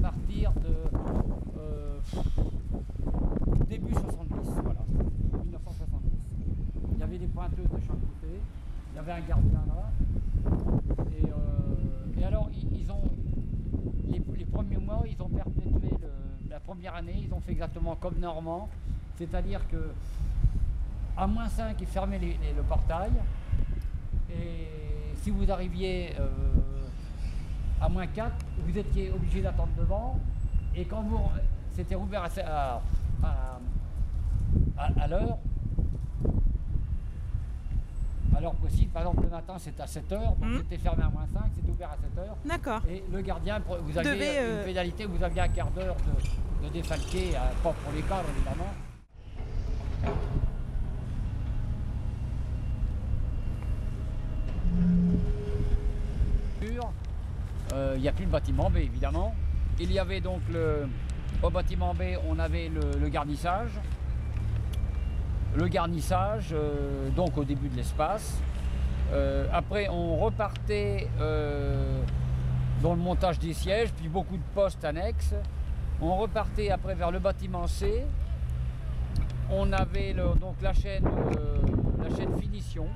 partir de début 70, voilà, 1970. Il y avait des pointeuses de chaque côté, il y avait un gardien là, et alors ils ont, les premiers mois, ils ont perpétué la première année, ils ont fait exactement comme Normand, c'est-à-dire que à -5, ils fermaient le portail, et si vous arriviez à -4, vous étiez obligé d'attendre devant, et quand vous c'était ouvert à l'heure possible, par exemple le matin c'était à 7h, donc c'était fermé à -5, c'était ouvert à 7h. D'accord. Et le gardien, vous aviez une pénalité, vous aviez un quart d'heure de défalquer, pas pour les cadres évidemment. Il n'y a plus le bâtiment B évidemment. Il y avait donc au bâtiment B, on avait le garnissage. Le garnissage, donc au début de l'espace. Après, on repartait dans le montage des sièges, puis beaucoup de postes annexes. On repartait après vers le bâtiment C. On avait donc la chaîne finition.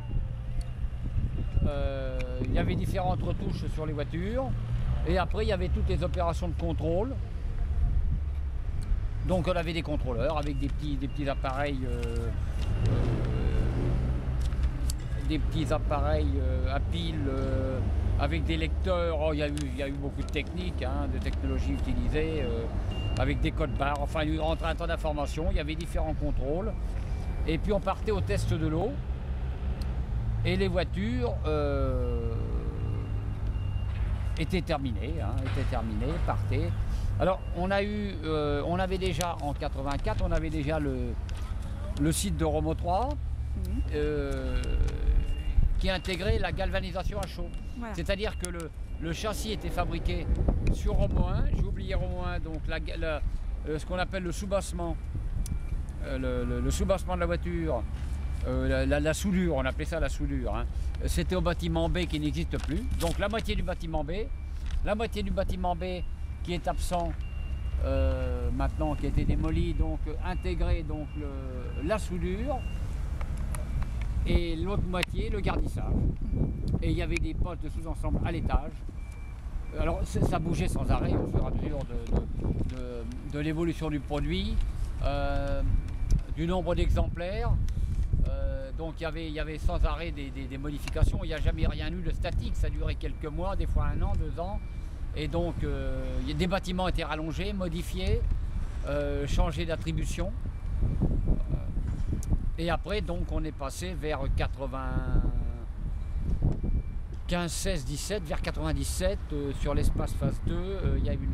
Il y avait différentes retouches sur les voitures. Et après, il y avait toutes les opérations de contrôle. Donc on avait des contrôleurs avec des petits appareils à pile avec des lecteurs. Oh, il y a eu beaucoup de techniques, de technologies utilisées avec des codes barres. Enfin, il rentrait un tas d'informations. Il y avait différents contrôles. Et puis on partait au test de l'eau. Et les voitures étaient terminées, partaient. Alors on avait déjà en 84, on avait déjà le site de Romo 3 qui intégrait la galvanisation à chaud. Voilà. C'est-à-dire que le châssis était fabriqué sur Romo 1, j'ai oublié Romo 1, donc ce qu'on appelle le soubassement, le soubassement de la voiture, la soudure, on appelait ça la soudure. C'était au bâtiment B qui n'existe plus, donc la moitié du bâtiment B, qui est absent maintenant, qui a été démoli, donc intégrer donc la soudure, et l'autre moitié le garnissage. Et il y avait des postes de sous-ensemble à l'étage. Alors ça bougeait sans arrêt au fur et à mesure de l'évolution du produit, du nombre d'exemplaires. Donc il y avait sans arrêt des modifications. Il n'y a jamais rien eu de statique, ça durait quelques mois, des fois 1 an, 2 ans. Et donc des bâtiments étaient rallongés, modifiés, changés d'attribution. Et après donc on est passé vers 95, 16, 17, vers 97 sur l'espace phase 2. Il y a eu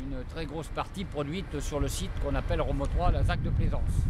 une très grosse partie produite sur le site qu'on appelle Romo 3, la ZAC de Plaisance.